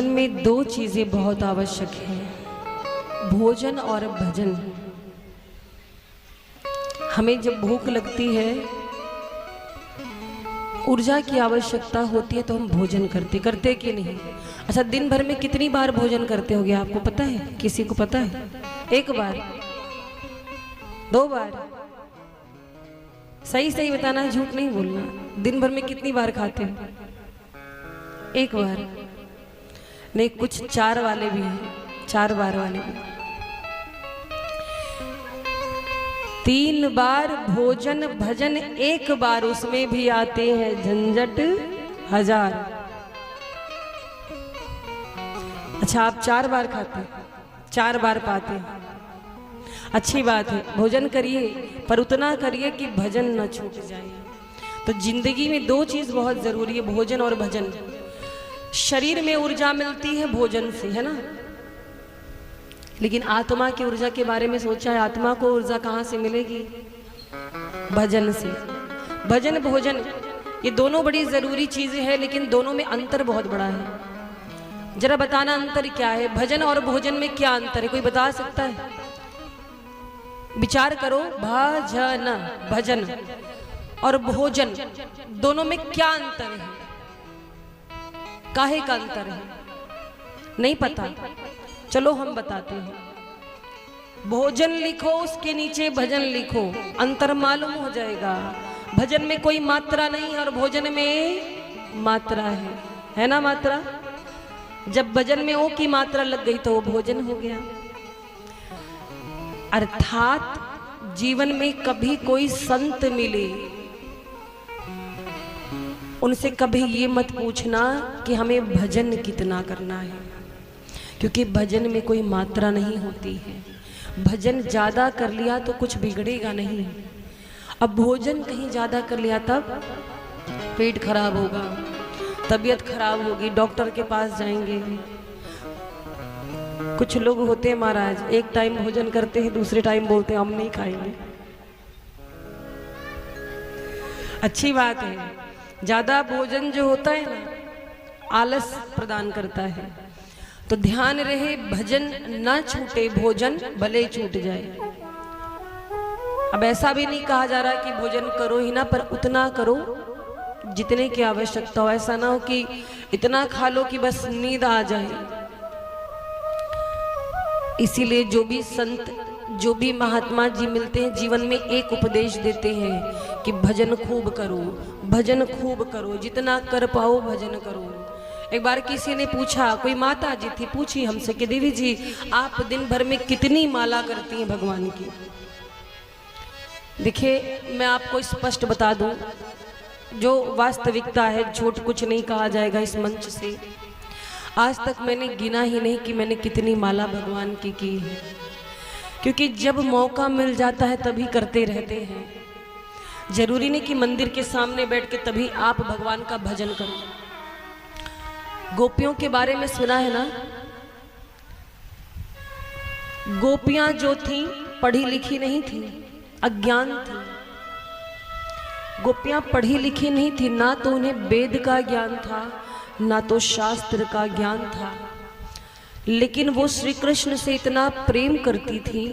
जीवन में दो चीजें बहुत आवश्यक हैं, भोजन और भजन। हमें जब भूख लगती है, ऊर्जा की आवश्यकता होती है तो हम भोजन करते कि नहीं? अच्छा, दिन भर में कितनी बार भोजन करते होगे आपको पता है? किसी को पता है? एक बार, दो बार? सही सही बताना है, झूठ नहीं बोलना। दिन भर में कितनी बार खाते हो? एक बार नहीं, कुछ 4 वाले भी हैं, 4 बार वाले भी। 3 बार भोजन भजन, एक बार उसमें भी आते हैं झंझट 1000। अच्छा, आप 4 बार खाते हैं, 4 बार पाते हैं, अच्छी बात है। भोजन करिए, पर उतना करिए कि भजन न छूट जाए। तो जिंदगी में 2 चीज बहुत जरूरी है, भोजन और भजन। शरीर में ऊर्जा मिलती है भोजन से, है ना? लेकिन आत्मा की ऊर्जा के बारे में सोचा है? आत्मा को ऊर्जा कहाँ से मिलेगी? भजन से। भजन भोजन ये दोनों बड़ी जरूरी चीजें हैं, लेकिन दोनों में अंतर बहुत बड़ा है। जरा बताना अंतर क्या है? भजन और भोजन में क्या अंतर है? कोई बता सकता है? विचार करो। भजन, भजन और भोजन, दोनों में क्या अंतर है? काहे का अंतर है? नहीं पता? चलो हम बताते हैं। भोजन लिखो, उसके नीचे भजन लिखो, अंतर मालूम हो जाएगा। भजन में कोई मात्रा नहीं और भोजन में मात्रा है ना? मात्रा। जब भजन में ओ की मात्रा लग गई तो वो भोजन हो गया। अर्थात जीवन में कभी कोई संत मिले, उनसे कभी ये मत पूछना कि हमें भजन कितना करना है, क्योंकि भजन में कोई मात्रा नहीं होती है। भजन ज्यादा कर लिया तो कुछ बिगड़ेगा नहीं। अब भोजन कहीं ज्यादा कर लिया तब पेट खराब होगा, तबीयत खराब होगी, डॉक्टर के पास जाएंगे। कुछ लोग होते हैं महाराज, एक टाइम भोजन करते हैं, दूसरे टाइम बोलते हैं हम नहीं खाएंगे। अच्छी बात है। ज्यादा भोजन जो होता है ना, आलस प्रदान करता है। तो ध्यान रहे, भजन ना छूटे, भोजन भले छूट जाए। अब ऐसा भी नहीं कहा जा रहा कि भोजन करो ही ना, पर उतना करो जितने की आवश्यकता हो। ऐसा ना हो कि इतना खा लो कि बस नींद आ जाए। इसीलिए जो भी संत, जो भी महात्मा जी मिलते हैं, जीवन में एक उपदेश देते हैं कि भजन खूब करो, भजन खूब करो, जितना कर पाओ भजन करो। एक बार किसी ने पूछा, कोई माता जी थी, पूछी हमसे कि देवी जी आप दिन भर में कितनी माला करती हैं भगवान की? देखिए, मैं आपको स्पष्ट बता दूं, जो वास्तविकता है, झूठ कुछ नहीं कहा जाएगा इस मंच से। आज तक मैंने गिना ही नहीं कि मैंने कितनी माला भगवान की है, क्योंकि जब मौका मिल जाता है तभी करते रहते हैं। जरूरी नहीं कि मंदिर के सामने बैठ के तभी आप भगवान का भजन करो। गोपियों के बारे में सुना है ना? गोपियां जो थीं पढ़ी लिखी नहीं थी, अज्ञान थी। गोपियां पढ़ी लिखी नहीं थी, ना तो उन्हें वेद का ज्ञान था, ना तो शास्त्र का ज्ञान था, लेकिन वो श्री कृष्ण से इतना प्रेम करती थी,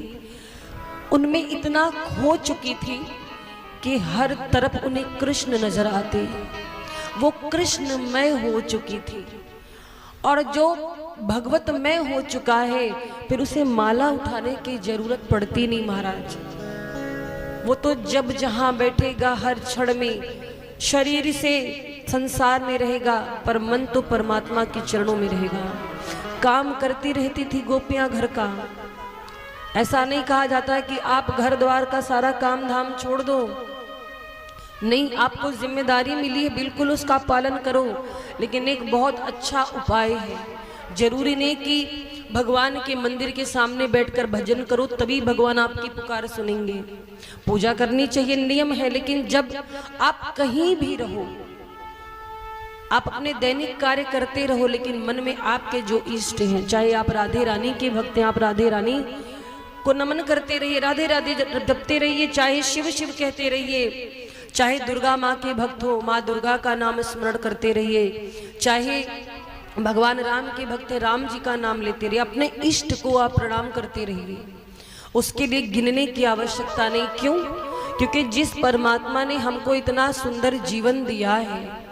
उनमें इतना खो चुकी थी कि हर तरफ उन्हें कृष्ण नजर आते। वो कृष्णमय हो चुकी थी। और जो भगवतमय हो चुका है, फिर उसे माला उठाने की जरूरत पड़ती नहीं महाराज। वो तो जब जहां बैठेगा हर क्षण में शरीर से संसार में रहेगा, पर मन तो परमात्मा के चरणों में रहेगा। काम करती रहती थी गोपियां घर का। ऐसा नहीं कहा जाता कि आप घर द्वार का सारा काम धाम छोड़ दो, नहीं, आपको जिम्मेदारी मिली है, बिल्कुल उसका पालन करो। लेकिन एक बहुत अच्छा उपाय है। जरूरी नहीं कि भगवान के मंदिर के सामने बैठकर भजन करो तभी भगवान आपकी पुकार सुनेंगे। पूजा करनी चाहिए, नियम है, लेकिन जब आप कहीं भी रहो, आप अपने दैनिक कार्य करते रहो, लेकिन मन में आपके जो इष्ट हैं, चाहे आप राधे रानी के भक्त हैं, आप राधे रानी को नमन करते रहिए, राधे राधे जपते रहिए, चाहे शिव शिव कहते रहिए, चाहे दुर्गा माँ के भक्त हो, माँ दुर्गा का नाम स्मरण करते रहिए, चाहे भगवान राम के भक्त राम जी का नाम लेते रहिए, अपने इष्ट को आप प्रणाम करते रहिए, उसके लिए गिनने की आवश्यकता नहीं। क्यों? क्योंकि जिस परमात्मा ने हमको इतना सुंदर जीवन दिया है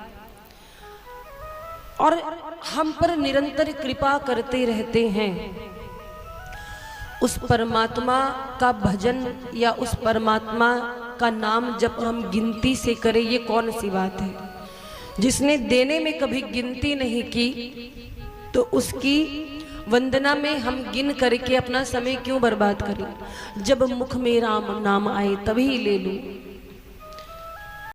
और हम पर निरंतर कृपा करते रहते हैं, उस परमात्मा का भजन या उस परमात्मा का नाम जब हम गिनती से करें, ये कौन सी बात है? जिसने देने में कभी गिनती नहीं की, तो उसकी वंदना में हम गिन करके अपना समय क्यों बर्बाद करें? जब मुख में राम नाम आए तभी ले लूं।